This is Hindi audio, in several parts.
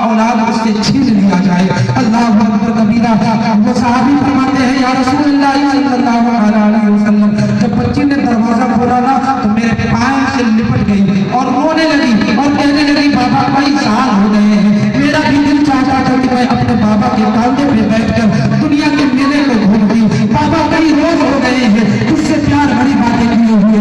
औलाद उससे छीन लिया जाए। अल्लाह अकबर कबीरा। वो सहाबी फरमाते हैं या रसूलुल्लाह सल्लल्लाहु अलैहि वसल्लम, जब बच्ची ने दरवाजा खोला ना तो मेरे पाँव से लिपट गई और रोने लगी और कहने लगी बाबा कई साल हो गए हैं, मेरा भी दिल चाहता था कि मैं अपने बाबा के कांधे पे बैठकर दुनिया के मेले को घूमती। बाबा कई रोज हो गए हैं तुझसे प्यार भरी बातें किए हुए,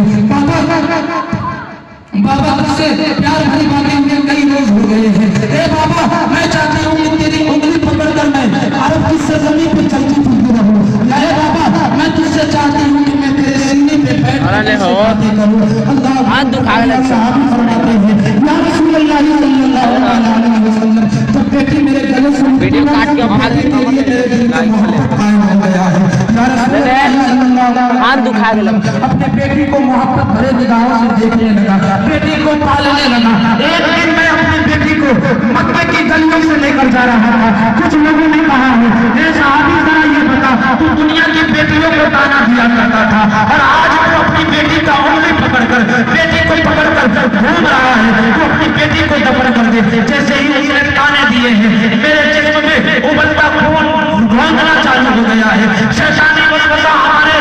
बाबा तुझसे प्यार भरी बातें हुए कई रोज हो गए हैं। ए बाबा मैं चाहती हूँ कि तेरी उंगली पकड़कर मैं अरब की सरजमीन पे चलती फिरती रहूं। ए बाबा मैं तुझसे चाहती हूँ कि मैं तेरे सीने पे बैठ कर बातें करूं। अल्लाह हाथ दुखा ले साहब फरमाते हैं या रसूलुल्लाह सल्लल्लाहु अलैहि वसल्लम, जब बेटी मेरे गले से वीडियो काट के भाग के लिए मेरे दिल में मोहब्बत कायम हो गया है। या रसूलुल्लाह हाथ दुखा ले अपने बेटी को मोहब्बत भरे निगाहों से देखने लगा, बेटी को पालने लगा। एक दिन मैं अपनी बेटी को मक्के की गलियों से लेकर जा रहा था। कुछ लोगों ने कहा है साहबी जरा ये बता, तू दुनिया की बेटियों को ताना दिया करता था और आज तू अपनी बेटी का उंगली पकड़कर बेटी को पकड़कर घूम रहा है, तू अपनी बेटी को दफन कर दे। जैसे ही उसने ताने दिए हैं मेरे जिस्म में उबलता खून घोंघना चालू हो गया है, शैतानी वसवसा हमारे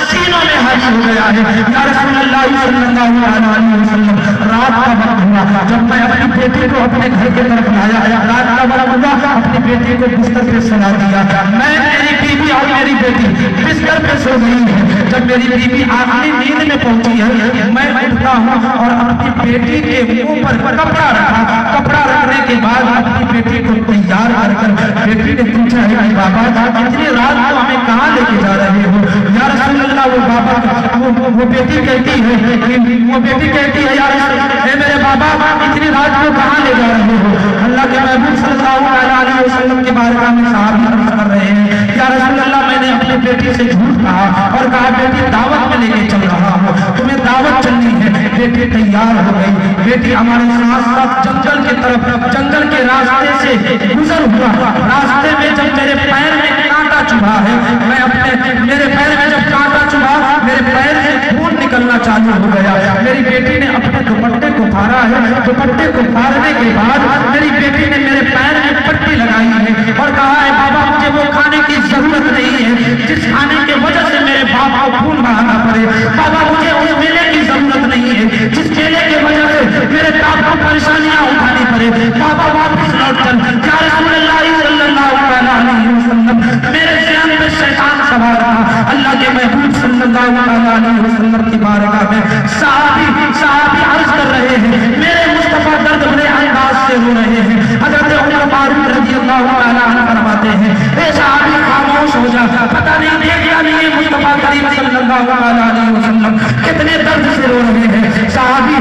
सीनों में हाजिर हो गया है। या रसूलुल्लाह सल्लल्लाहु अलैहि वसल्लम, रात का वक्त हुआ जब मैं अपनी बेटी को अपने घर के तरफ लाया, रात का वक्त हुआ अपनी बेटी को बिस्तर पे सुला दिया। मैं मेरी बीवी और मेरी बेटी बिस्तर पे सो गई है। जब मेरी बीवी आखिरी नींद में पहुंची है मैं उठता हूँ और अपनी बेटी के मुंह पर कपड़ा रखा। कपड़ा रखने के बाद अपनी बेटी को तैयार कर बेटी ने पूछा है कि बाबा इतनी रात को हमें कहाँ लेके जा रहे हो? या रसूलुल्लाह वो बाबा वो बेटी कहती है यार मेरे बाबा इतनी रात को कहाँ ले जा रहे हो? अल्लाह के महबूब सल्लल्लाहु अलैहि वसल्लम के बारे में साहब अर्ज कर रहे हैं या रसूलुल्लाह मैंने अपनी बेटी से झूठ कहा और कहा बेटी दावत में लेके चल रहा हूँ, तुम्हें दावत चलनी है। बेटी तैयार हो गई, बेटी हमारे साथ साथ जंगल की तरफ जंगल के रास्ते से गुजर हुआ। रास्ते में जब मेरे पैर में कांटा चुभा है, मैं अपने मेरे पैर में जब कांटा चुभा मेरे पैर से खून निकलना चालू हो गया। मेरी बेटी ने अपने दुपट्टे को फाड़ा है, दुपट्टे को फाड़ने के बाद मेरी बेटी ने मेरे पैर में पट्टी लगाई है और कहा है बाबा मुझे वो खाने की जरूरत नहीं है जिस खाने के वजह से मेरे बाप को खून बहाना पड़े। बाबा मुझे उस मेले की जरूरत नहीं है जिस मेले के वजह से मेरे बाप को परेशानियां उठानी पड़े। बाबा वापस लौट कर या रसूलुल्लाह सल्लल्लाहु अलैहि वसल्लम, मेरे ज़हन में शैतान सवार रहा। अल्लाह के महबूब सल्लल्लाहु अलैहि वसल्लम की बारगाह में सहाबी अर्ज कर रहे हैं, मेरे मुस्तफा दर्द भरे अंदाज से रो रहे हैं। हज़रत उमर फारूक रज़ियल्लाहु ताला अन्हु फरमाते हैं ए सहाबी खामोश हो जा, पता नहीं देखा नहीं है मुस्तफा करीम सल्लल्लाहु अलैहि वसल्लम कितने दर्द से रो रहे हैं। सहाबी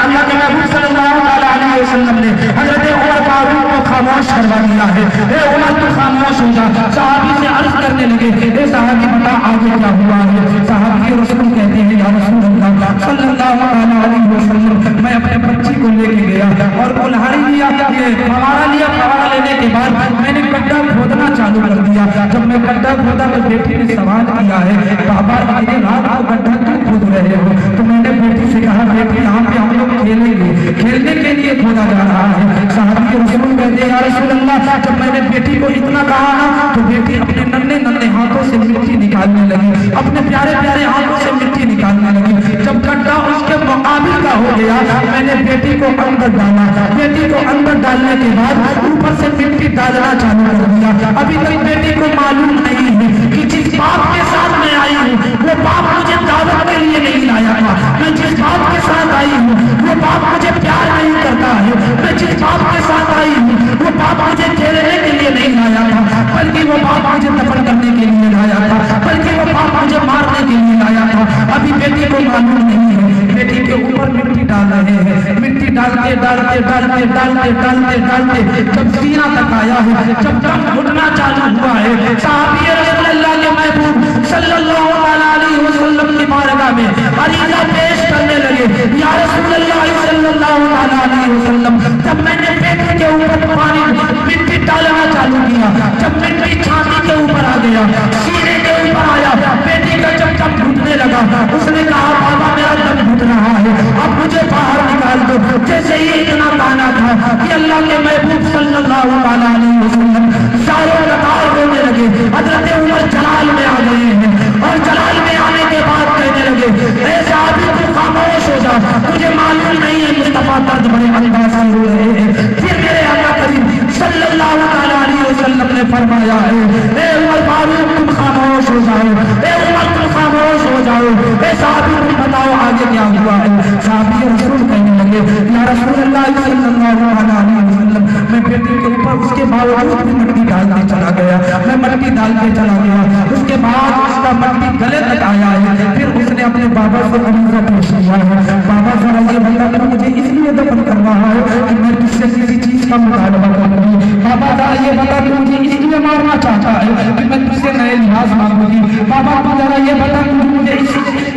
अल्लाह के महबूब सल्लल्लाहु अलैहि वसल्लम ने हज़रत उमर फारूक को खामोश करवा दिया है। ए उमर तू खामोश हो जा। सहाबी से अर्ज करने लगे ए सहाबी बता आगे क्या हुआ है? सहाबी रसूल कहते हैं या रसूलल्लाह सल्लल्लाहु अलैहि वसल्लम, मैं अपने बच्ची को लेके गया और कुल्हाड़ी लिया, ये फवारा लिया। फवारा लेने के बाद मैंने गड्ढा खोदना चालू कर दिया। जब मैं गड्ढा खोदा तो बेटी ने सवाल किया है बाबा इतनी रात को गड्ढा क्यों खोद रहे हो? तो मैंने बेटी से कहा बेटी यहाँ पे हम लोग खेलेंगे, खेलने के लिए खोदा जा रहा है। सहाबी रसूल कहते हैं या रसूलल्लाह, जब मैंने बेटी को इतना कहा ना तो बेटी अपने नन्हे नन्हे हाथों से मिट्टी निकालने लगी, अपने प्यारे प्यारे हाथों से मिट्टी निकालने लगी। जब गड्ढा उसके मुकाबिल का हो गया मैंने बेटी को अंदर डाला। बेटी को अंदर डालने के बाद ऊपर से मिट्टी डालना चालू कर दिया। अभी तक बेटी को मालूम नहीं है कि जिस बाप के साथ मैं आई हूँ वो बाप मुझे दावत के लिए नहीं लाया था। मैं जिस बाप के साथ आई हूँ वो बाप मुझे प्यार नहीं करता है। मैं जिस बाप के साथ आई हूँ वो बाप मुझे खेलने के लिए नहीं लाया था, बल्कि वो बाप मुझे दफन करने के लिए लाया था, बल्कि वो बाप मुझे मारने के लिए लाया था। अभी बेटी को मालूम नहीं है। बेटी के ऊपर मिट्टी डाल रहे हैं, मिट्टी डालते डालते डालते डालते डालते डालते जब सीना तक आया है, जब दम घुटना चालू हुआ है, साहबी रसूलुल्लाह के महबूब सल्लल्लाहु अलैहि वसल्लम की बारगाह में अरीज़ा पेश करने लगे या रसूलुल्लाह सल्लल्लाहु अलैहि वसल्लम। जब मैंने बेटी के ऊपर पानी मिट्टी डालना चालू किया, जब मिट्टी छाती के ऊपर आ गया, सीने के ऊपर आया, बेटी का जब दम घुटने लगा उसने कहा बाबा मेरा दम घुट रहा है, अब मुझे बाहर निकाल दो। जैसे ही इतना गाना था कि अल्लाह के महबूब सल्लल्लाहु अलैहि वसल्लम सारे कतार रोने लगे। हजरत उमर जलाल में आ गए हैं और जलाल में आने के बाद कहने लगे, ऐ सहाबी तू खामोश हो जा, मुझे मालूम नहीं है मुस्तफा दर्द बड़े अंदाज से रो रहे हैं। फिर मेरे आका करीम सल्लल्लाहु अलैहि वसल्लम ने फरमाया है, ए उमर फारूक तुम खामोश हो जाओ, ए उमर तुम खामोश हो जाओ, ए सहाबी तुम बताओ आगे क्या हुआ है। सहाबी रसूल कहने लगे, या रसूलल्लाह सल्लल्लाहु अलैहि वसल्लम मैं बेटे के ऊपर उसके बावजूद भी मट्टी डालने चला गया, मैं मट्टी डालते चला गया, उसके बाद उसका मट्टी गले तक आया है। फिर उसने अपने बाबा से अरीजा पेश किया है, बाबा जरा ये बता दो मुझे इसलिए दफन कर रहा है कि मैं तुझसे किसी चीज का मुतालबा करूंगी। बाबा जरा ये बता दो मुझे इसलिए मारना चाहता है कि मैं तुझसे नए लिहाज मांगूंगी। बाबा तू जरा ये बता तू मुझे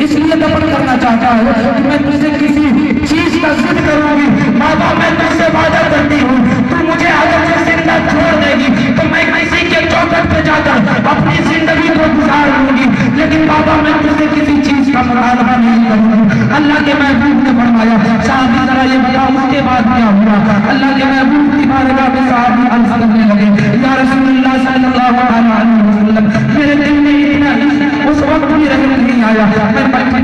इसलिए दफन करना चाहता है कि मैं तुझसे किसी चीज का जिद करूंगी। बाबा मैं तुझसे वादा करती हूँ तू मुझे अगर जिंदा छोड़ देगी तो मैं किसी के चौखट पे जाकर अपनी जिंदगी को गुजार लूंगी, लेकिन बाबा मैं तुझसे किसी चीज का मुतालबा नहीं करूंगी। अल्लाह के महबूब ने फरमाया, साहबी जरा ये बताओ उसके बाद क्या हुआ। अल्लाह के महबूब की बारगाह में साहबी अर्ज करने लगे, या रसूलुल्लाह सल्लल्लाहु अलैहि वसल्लम मेरे दिल में इतना उस वक्त भी रहम नहीं आया, मैं मट्टी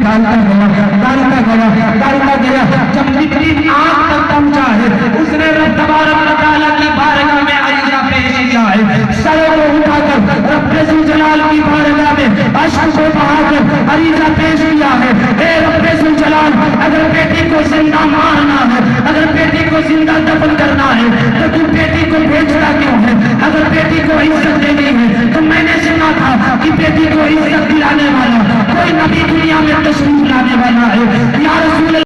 डालता गया, जब मिट्टी आंख तक पहुंचा है उसने रब तबारक व तआला की बारगाह में अरीजा पेश किया है। सर को उठाकर रब्बे जुल जलाल की बारगाह में अश्क को बहाकर अरीजा पेश किया है, ए रब्बे जुल जलाल अगर बेटी को जिंदा मारना है, अगर बेटी को जिंदा दफन करना है तो तू बेटी को बेचता क्यों है? अगर बेटी को इज्जत देनी